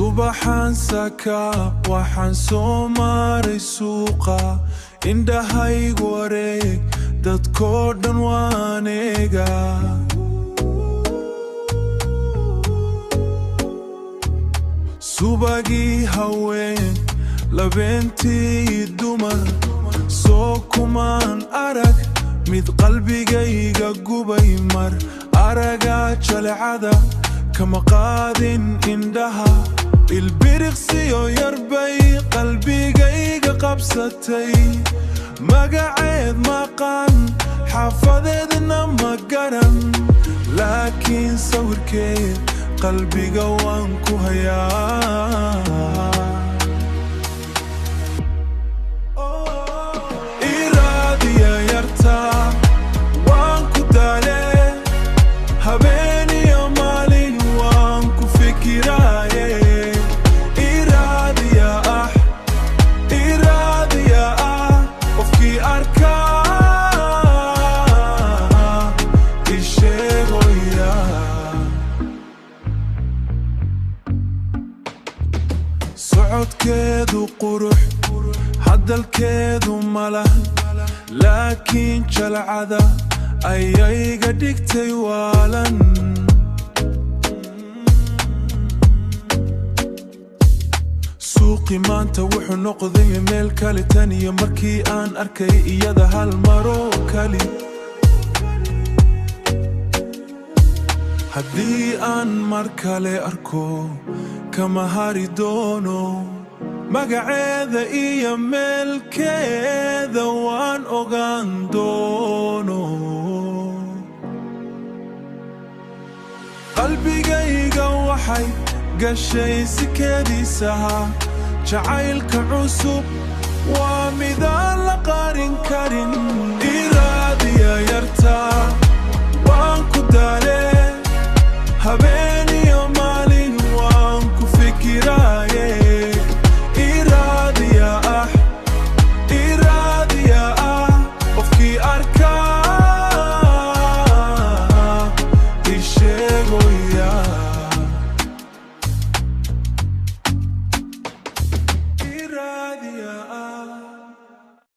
subaxaan sakaa waxaan soo maray suuqa indhahaygu wareeg dadkoo dhan waan eegaa subagii haween labeentii dumar soo kumaan arag mid qalbigayga gubay mar aragaa jalecada kama qaadin indhaha ilbiriqsiyo yarbay qalbigayga qabsatay magaceed maqan xaafadeedna ma garan laakiin sawirkeed qalbiga waan ku hayaa iraadiya yartaa waan ku daale habeeniyo maalin waan ku fikiraaye iraadiya qofkii arkaa isheegoya socodkeedu qurux hadalkeedu malah laakiin jalcada ayayga dhigtay waalan suuqi maanta wuxuu noqday meel kale tan iyo markii aan arkay iyada hal maro kali haddii aan mar kale arko kama hari doono magaceeda iyo meelkeeda waan ogaan doono qalbigayga waxay gashay sikeediisaha jacaylka cusub waa midaan la qarin karin